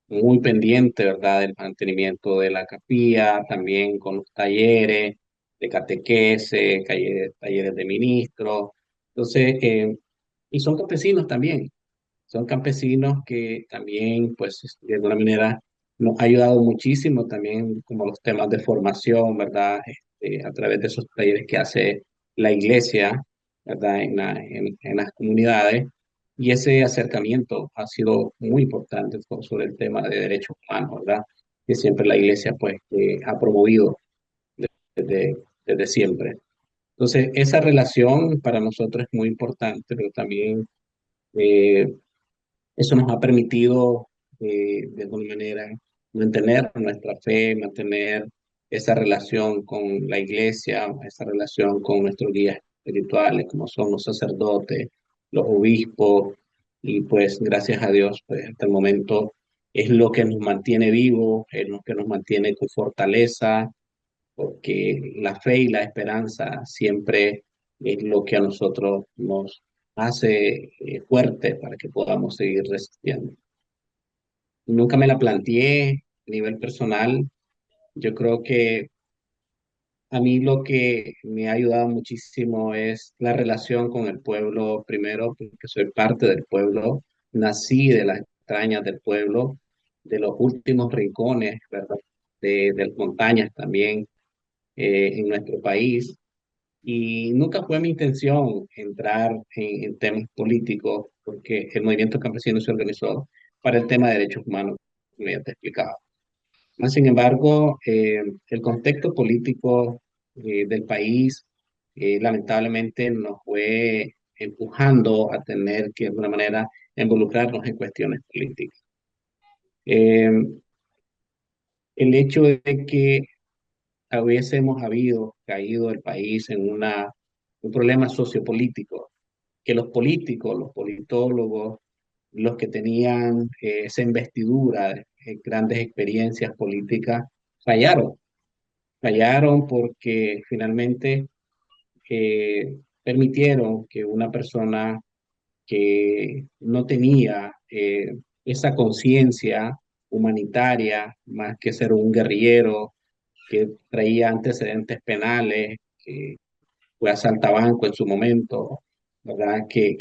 muy pendientes, ¿verdad? Del mantenimiento de la capilla, también con los talleres de catequesis, talleres de ministros. Entonces, y son campesinos también, son campesinos que también, pues, de alguna manera nos ha ayudado muchísimo también como los temas de formación, ¿verdad? A través de esos talleres que hace la iglesia, ¿verdad? En las comunidades. Y ese acercamiento ha sido muy importante sobre el tema de derechos humanos, ¿verdad? Que siempre la iglesia, pues, ha promovido desde, desde siempre. Entonces, esa relación para nosotros es muy importante, pero también eh, eso nos ha permitido, de alguna manera, mantener nuestra fe, mantener esa relación con la iglesia, esa relación con nuestros guías espirituales, como son los sacerdotes, los obispos, y pues gracias a Dios, pues hasta el momento es lo que nos mantiene vivos, es lo que nos mantiene con fortaleza, porque la fe y la esperanza siempre es lo que a nosotros nos hace fuerte para que podamos seguir resistiendo. Nunca me la planteé a nivel personal. Yo creo que a mí lo que me ha ayudado muchísimo es la relación con el pueblo, primero porque soy parte del pueblo, nací de las entrañas del pueblo, de los últimos rincones, ¿verdad? De las montañas también en nuestro país. Y nunca fue mi intención entrar en temas políticos, porque el movimiento campesino se organizó para el tema de derechos humanos, como ya te explicaba. Más sin embargo, el contexto político del país lamentablemente nos fue empujando a tener que de alguna manera involucrarnos en cuestiones políticas. Eh, el hecho de que hubiésemos habido caído el país en un problema sociopolítico, que los políticos, los politólogos, los que tenían esa investidura, grandes experiencias políticas, fallaron. Fallaron porque finalmente permitieron que una persona que no tenía esa conciencia humanitaria, más que ser un guerrillero, que traía antecedentes penales, que fue asaltabanco en su momento, ¿verdad? Que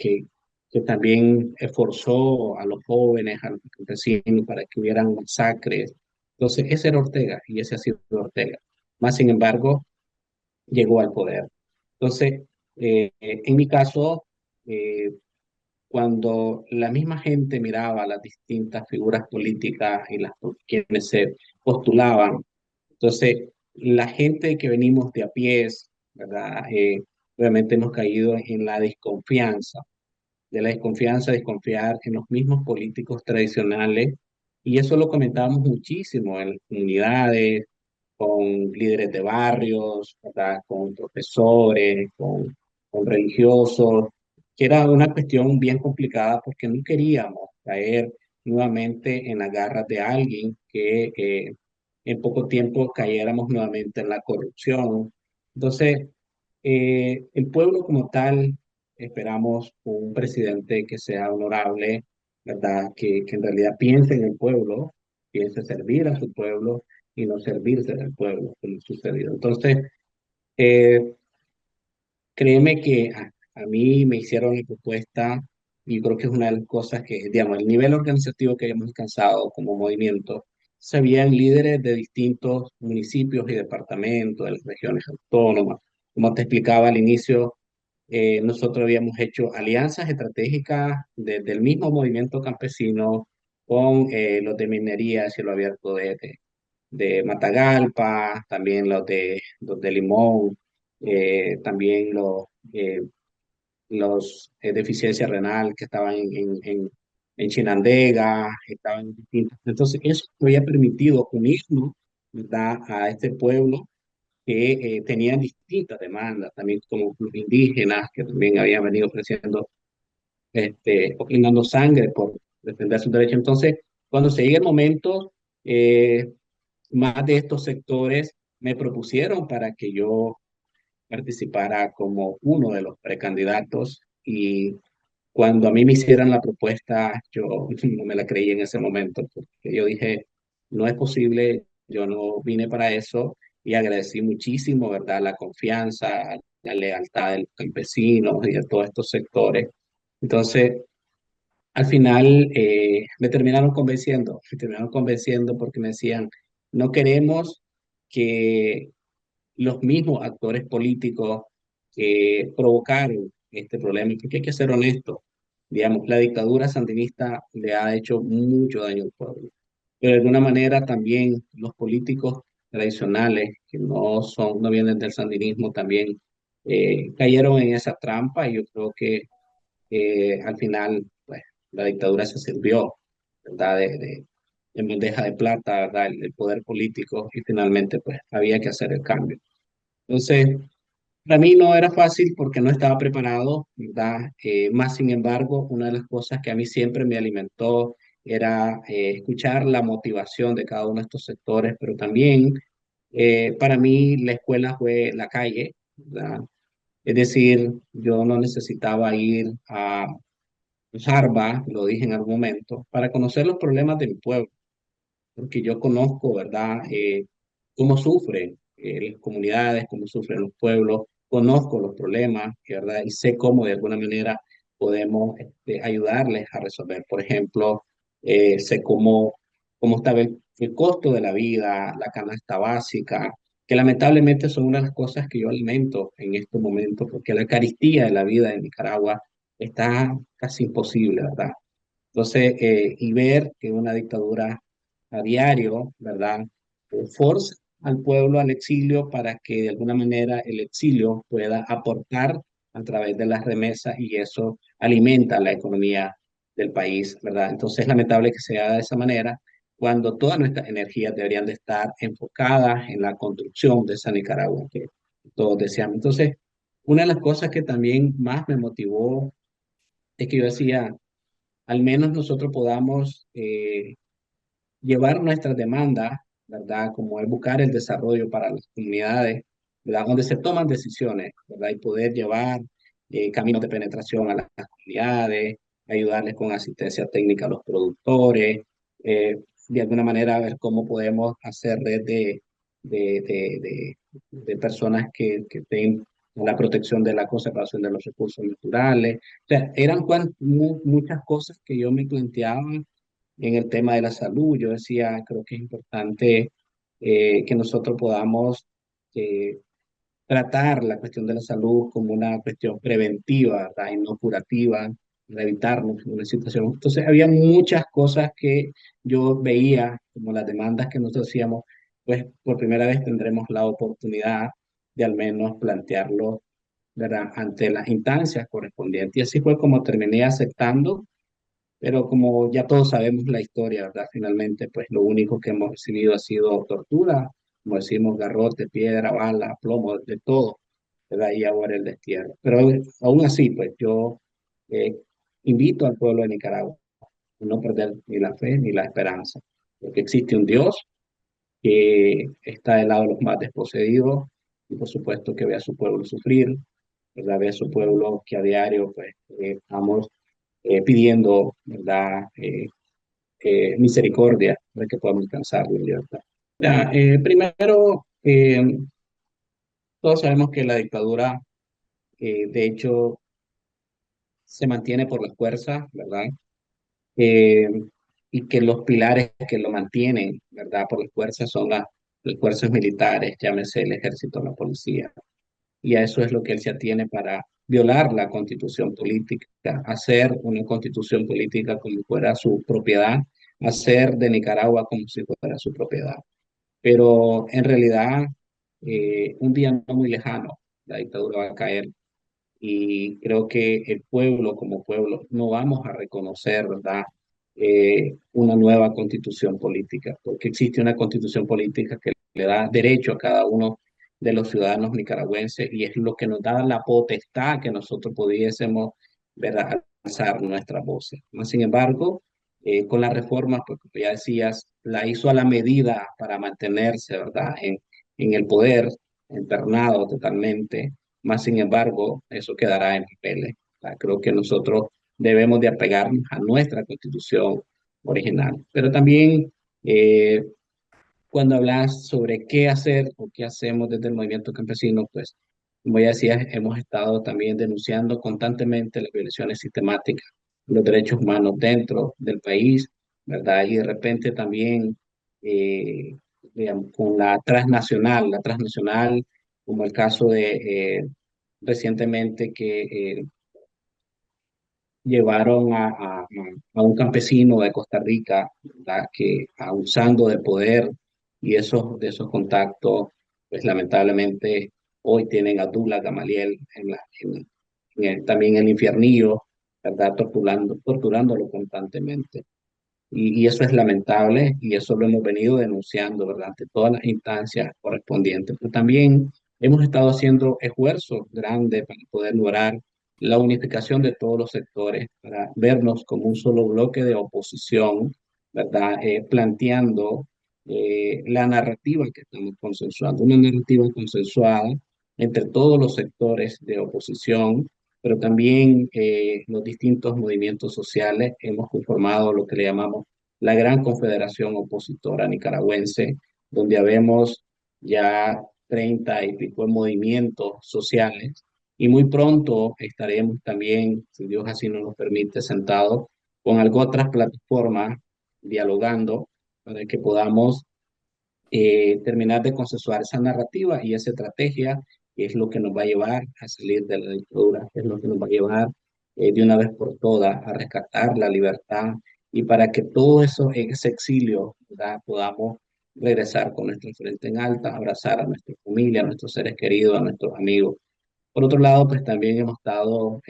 también esforzó a los jóvenes, a los campesinos para que hubieran masacres. Entonces, ese era Ortega y ese ha sido Ortega. Más sin embargo, llegó al poder. Entonces, en mi caso, eh, cuando la misma gente miraba las distintas figuras políticas y las quienes se postulaban, entonces la gente que venimos de a pies, ¿verdad? Obviamente hemos caído en la desconfianza, de la desconfianza, desconfiar en los mismos políticos tradicionales, y eso lo comentábamos muchísimo en las comunidades, con líderes de barrios, ¿verdad? Con profesores, con religiosos, que era una cuestión bien complicada porque no queríamos caer nuevamente en las garras de alguien que en poco tiempo cayéramos nuevamente en la corrupción. Entonces, el pueblo como tal, esperamos un presidente que sea honorable, ¿verdad? Que en realidad piense en el pueblo, piense servir a su pueblo y no servirse del pueblo, como sucedido. Entonces, eh, créeme que a mí me hicieron la propuesta y creo que es una de las cosas que, digamos, el nivel organizativo que hemos alcanzado como movimiento, se habían líderes de distintos municipios y departamentos, de las regiones autónomas. Como te explicaba al inicio, nosotros habíamos hecho alianzas estratégicas desde el mismo movimiento campesino con los de minería, cielo abierto de Matagalpa, también los de Limón, también eh, los de eficiencia renal que estaban en Chinandega, estaban en distintos. Entonces, eso me había permitido unirnos, ¿verdad? A este pueblo que tenían distintas demandas, también como los indígenas, que también habían venido ofreciendo, brindando sangre por defender sus derechos. Entonces, cuando se llegue el momento, eh, más de estos sectores me propusieron para que yo participara como uno de los precandidatos, y cuando a mí me hicieran la propuesta, yo no me la creí en ese momento, porque yo dije, no es posible, yo no vine para eso, y agradecí muchísimo, ¿verdad?, la confianza, la lealtad de los campesinos y de todos estos sectores. Entonces, al final me terminaron convenciendo porque me decían, no queremos que los mismos actores políticos que provocaron este problema, y porque hay que ser honesto, digamos, la dictadura sandinista le ha hecho mucho daño al pueblo, pero de alguna manera también los políticos tradicionales que no son, no vienen del sandinismo también cayeron en esa trampa, y yo creo que al final, pues, la dictadura se sirvió, ¿verdad? En bandeja de plata, ¿verdad? El poder político, y finalmente, pues, había que hacer el cambio. Entonces, para mí no era fácil porque no estaba preparado, ¿verdad? Más sin embargo, una de las cosas que a mí siempre me alimentó era escuchar la motivación de cada uno de estos sectores, pero también para mí la escuela fue la calle, ¿verdad? Es decir, yo no necesitaba ir a Harvard, lo dije en algún momento, para conocer los problemas de mi pueblo, porque yo conozco, ¿verdad? Cómo sufren las comunidades, cómo sufren los pueblos, conozco los problemas, ¿verdad? Y sé cómo de alguna manera podemos ayudarles a resolver. Por ejemplo, sé cómo está el costo de la vida, la canasta básica, que lamentablemente son una de las cosas que yo alimento en estos momentos, porque la carestía de la vida en Nicaragua está casi imposible, ¿verdad? Entonces, y ver que una dictadura a diario, ¿verdad? Forza al pueblo al exilio para que de alguna manera el exilio pueda aportar a través de las remesas, y eso alimenta la economía del país, ¿verdad? Entonces es lamentable que sea de esa manera cuando todas nuestras energías deberían de estar enfocadas en la construcción de esa Nicaragua que todos deseamos. Entonces, una de las cosas que también más me motivó es que yo decía, al menos nosotros podamos llevar nuestras demandas, ¿verdad? Como es buscar el desarrollo para las comunidades, ¿verdad? Donde se toman decisiones, ¿verdad? Y poder llevar caminos de penetración a las comunidades, ayudarles con asistencia técnica a los productores, de alguna manera ver cómo podemos hacer red de, de, de, de personas que estén en la protección de la conservación de los recursos naturales. O sea, eran muchas cosas que yo me planteaba en el tema de la salud. Yo decía, creo que es importante que nosotros podamos eh, tratar la cuestión de la salud como una cuestión preventiva, ¿verdad? Y no curativa, para evitarnos una situación. Entonces, había muchas cosas que yo veía como las demandas que nosotros hacíamos, pues por primera vez tendremos la oportunidad de al menos plantearlo, ¿verdad? Ante las instancias correspondientes. Y así fue como terminé aceptando, pero como ya todos sabemos la historia, ¿verdad? Finalmente, pues lo único que hemos recibido ha sido tortura, como decimos, garrote, piedra, bala, plomo, de todo, ¿verdad? Y ahora el destierro. Pero aún así, pues yo eh, invito al pueblo de Nicaragua a no perder ni la fe ni la esperanza, porque existe un Dios que está del lado de los más desposeídos y por supuesto que ve a su pueblo sufrir, ¿verdad? Ve a su pueblo que a diario, pues, estamos pidiendo, ¿verdad? Misericordia para que podamos alcanzar la libertad. Ya, primero, todos sabemos que la dictadura, de hecho, se mantiene por la fuerza, ¿verdad? Eh, y que los pilares que lo mantienen, ¿verdad? Por la fuerza son las fuerzas militares, llámese el ejército, la policía. Y a eso es lo que él se atiene para violar la constitución política, hacer una constitución política como si fuera su propiedad, hacer de Nicaragua como si fuera su propiedad. Pero en realidad, un día no muy lejano, la dictadura va a caer y creo que el pueblo como pueblo no vamos a reconocer, ¿verdad? Una nueva constitución política, porque existe una constitución política que le da derecho a cada uno de los ciudadanos nicaragüenses y es lo que nos da la potestad que nosotros pudiésemos, ¿verdad? Alzar nuestras voces. Mas, sin embargo, con la reforma, pues como ya decías, la hizo a la medida para mantenerse, ¿verdad? En el poder, internado totalmente, más sin embargo, eso quedará en papeles. Creo que nosotros debemos de apegarnos a nuestra constitución original. Pero también cuando hablas sobre qué hacer o qué hacemos desde el movimiento campesino, pues como ya decía, hemos estado también denunciando constantemente las violaciones sistemáticas de los derechos humanos dentro del país, ¿verdad? Y de repente también digamos, con la transnacional, como el caso de recientemente que llevaron a un campesino de Costa Rica, ¿verdad? Que abusando de poder y de esos contactos, pues lamentablemente hoy tienen a Dula Gamaliel también en el infiernillo, ¿verdad? Torturándolo constantemente. Y eso es lamentable y eso lo hemos venido denunciando, ¿verdad? Ante todas las instancias correspondientes. Pero también hemos estado haciendo esfuerzos grandes para poder lograr la unificación de todos los sectores, para vernos como un solo bloque de oposición, ¿verdad? Planteando la narrativa que estamos consensuando, una narrativa consensuada entre todos los sectores de oposición, pero también los distintos movimientos sociales hemos conformado lo que le llamamos la Gran Confederación Opositora Nicaragüense, donde habemos ya 30 y pico de movimientos sociales y muy pronto estaremos también, si Dios así nos lo permite, sentados con algunas otras plataformas dialogando para que podamos terminar de consensuar esa narrativa y esa estrategia que es lo que nos va a llevar a salir de la dictadura, es lo que nos va a llevar de una vez por todas a rescatar la libertad y para que todo eso, ese exilio, ¿verdad? Podamos regresar con nuestra frente en alta, abrazar a nuestra familia, a nuestros seres queridos, a nuestros amigos. Por otro lado, pues también hemos estado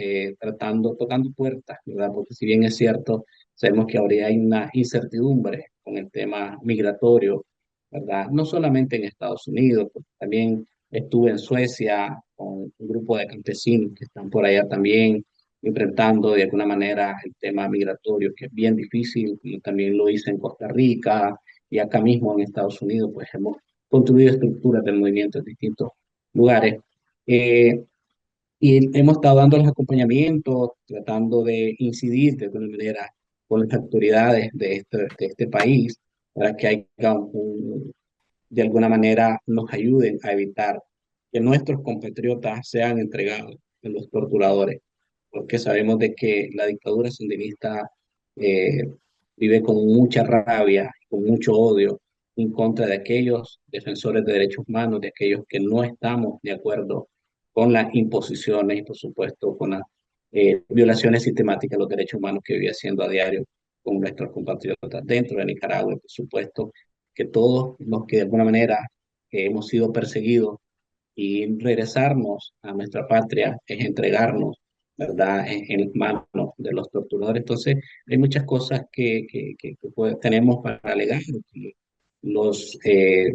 tocando puertas, ¿verdad? Porque si bien es cierto, sabemos que ahora hay una incertidumbre con el tema migratorio, ¿verdad? No solamente en Estados Unidos, porque también estuve en Suecia con un grupo de campesinos que están por allá también enfrentando de alguna manera el tema migratorio, que es bien difícil, y también lo hice en Costa Rica y acá mismo en Estados Unidos, pues hemos construido estructuras del movimiento en distintos lugares. Eh, y hemos estado dando los acompañamientos, tratando de incidir de alguna manera con las autoridades de este país para que haya de alguna manera nos ayuden a evitar que nuestros compatriotas sean entregados a los torturadores, porque sabemos de que la dictadura sandinista eh, vive con mucha rabia, con mucho odio en contra de aquellos defensores de derechos humanos, de aquellos que no estamos de acuerdo con las imposiciones y por supuesto con las violaciones sistemáticas de los derechos humanos que vive haciendo a diario con nuestros compatriotas dentro de Nicaragua, y por supuesto que todos los que de alguna manera hemos sido perseguidos y regresarnos a nuestra patria es entregarnos, ¿verdad?, en las manos de los torturadores. Entonces, hay muchas cosas que tenemos para alegar. Los, eh,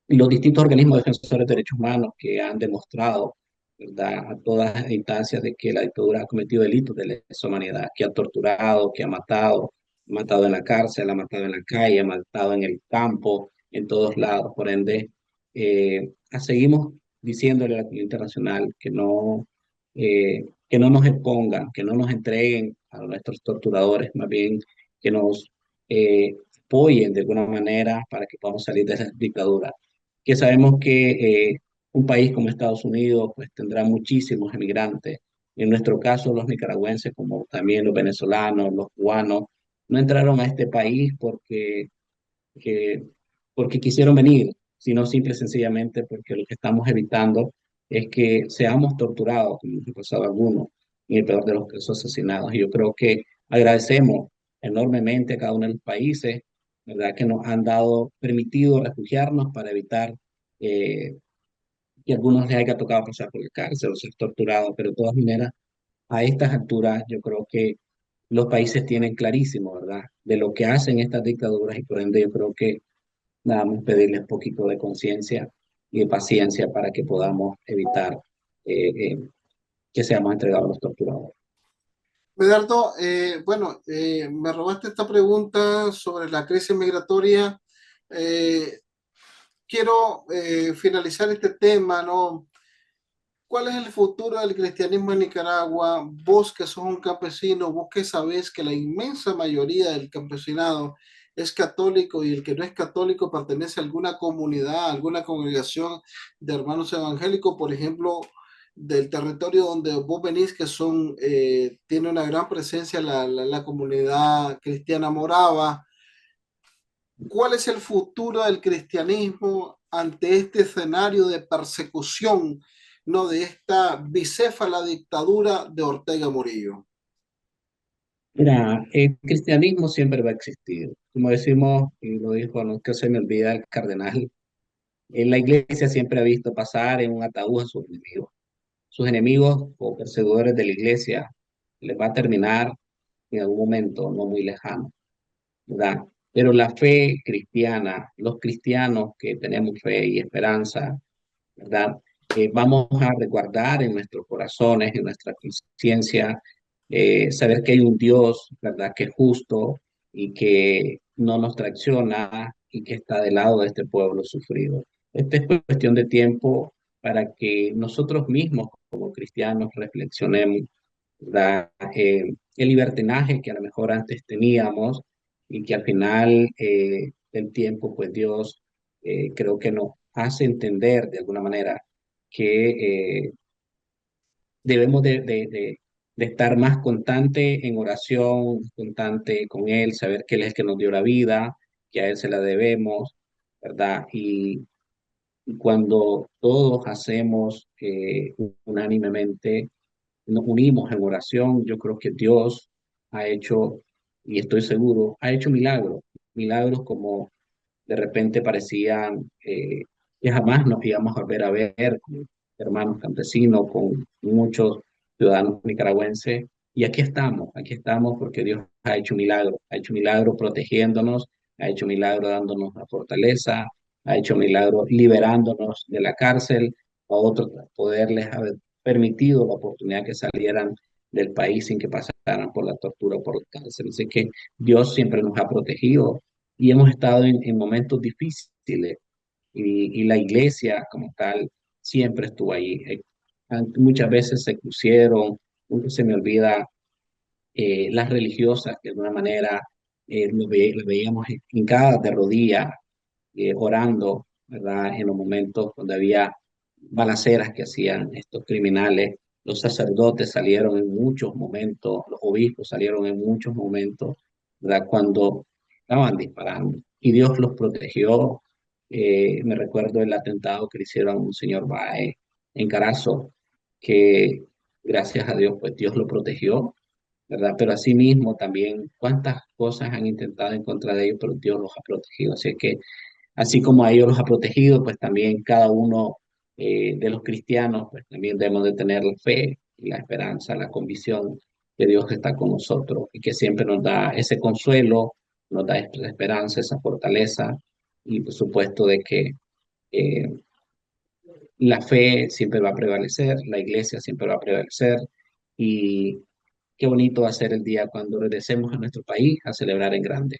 los distintos organismos defensores de derechos humanos que han demostrado, ¿verdad?, a todas las instancias de que la dictadura ha cometido delitos de lesa humanidad, que ha torturado, que ha matado en la cárcel, ha matado en la calle, ha matado en el campo, en todos lados. Por ende, seguimos diciéndole a la comunidad internacional que no nos expongan, que no nos entreguen a nuestros torturadores, más bien que nos eh, apoyen de alguna manera para que podamos salir de esa dictadura, que sabemos que un país como Estados Unidos pues tendrá muchísimos emigrantes. En nuestro caso, los nicaragüenses, como también los venezolanos, los cubanos, no entraron a este país que- porque quisieron venir, sino simple y sencillamente porque lo que estamos evitando es que seamos torturados, como nos ha pasado a algunos, y el peor de los casos asesinados. Y yo creo que agradecemos enormemente a cada uno de los países, ¿verdad?, que nos han dado, permitido refugiarnos para evitar eh, que a algunos les haya tocado pasar por la cárcel o ser torturados, pero de todas maneras, a estas alturas yo creo que los países tienen clarísimo, ¿verdad?, de lo que hacen estas dictaduras, y por ende yo creo que nada más pedirles un poquito de conciencia y de paciencia para que podamos evitar eh, eh, que seamos entregados a los torturadores. Medardo, bueno, me robaste esta pregunta sobre la crisis migratoria. Eh, quiero finalizar este tema, ¿no? ¿Cuál es el futuro del cristianismo en Nicaragua? Vos que sos un campesino, vos que sabés que la inmensa mayoría del campesinado es católico y el que no es católico pertenece a alguna comunidad, alguna congregación de hermanos evangélicos, por ejemplo, del territorio donde vos venís, que son, tiene una gran presencia la comunidad cristiana morava. ¿Cuál es el futuro del cristianismo ante este escenario de persecución, no, de esta bicéfala dictadura de Ortega Murillo? Mira, el cristianismo siempre va a existir. Como decimos, y lo dijo, no que se me olvida el cardenal, en la iglesia siempre ha visto pasar en un ataúd a sus enemigos. Sus enemigos o perseguidores de la iglesia les va a terminar en algún momento no muy lejano, ¿verdad? Pero la fe cristiana, los cristianos que tenemos fe y esperanza, ¿verdad? Vamos a resguardar en nuestros corazones, en nuestra conciencia, saber que hay un Dios, ¿verdad?, que es justo y que no nos traiciona y que está del lado de este pueblo sufrido. Esta es cuestión de tiempo para que nosotros mismos como cristianos reflexionemos, ¿verdad? El libertinaje que a lo mejor antes teníamos y que al final del tiempo, pues Dios creo que nos hace entender de alguna manera que debemos de estar más constante en oración, constante con Él, saber que Él es el que nos dio la vida, que a Él se la debemos, ¿verdad? Y cuando todos hacemos unánimemente, nos unimos en oración, yo creo que Dios ha hecho, y estoy seguro, ha hecho milagros, milagros como de repente parecían que jamás nos íbamos a volver a ver con hermanos campesinos, con muchos ciudadanos nicaragüenses. Y aquí estamos porque Dios ha hecho milagro protegiéndonos, ha hecho milagro dándonos la fortaleza, ha hecho milagro liberándonos de la cárcel, a otros poderles haber permitido la oportunidad que salieran del país sin que pasaran por la tortura o por la cárcel. Así que Dios siempre nos ha protegido y hemos estado en momentos difíciles, y la iglesia como tal siempre estuvo ahí. Muchas veces se pusieron, nunca se me olvida, las religiosas que de alguna manera lo veíamos hincadas de rodillas, orando, ¿verdad? En los momentos donde había balaceras que hacían estos criminales. Los sacerdotes salieron en muchos momentos, los obispos salieron en muchos momentos, ¿verdad? Cuando estaban disparando. Y Dios los protegió. Me recuerdo el atentado que le hicieron a un señor Bae en Carazo, que gracias a Dios, pues Dios lo protegió, ¿verdad? Pero asimismo también cuántas cosas han intentado en contra de ellos, pero Dios los ha protegido. Así que así como a ellos los ha protegido, pues también cada uno de los cristianos, pues también debemos de tener la fe, la esperanza, la convicción que Dios está con nosotros y que siempre nos da ese consuelo, nos da esa esperanza, esa fortaleza y por supuesto de que eh, la fe siempre va a prevalecer, la iglesia siempre va a prevalecer y qué bonito va a ser el día cuando regresemos a nuestro país a celebrar en grande.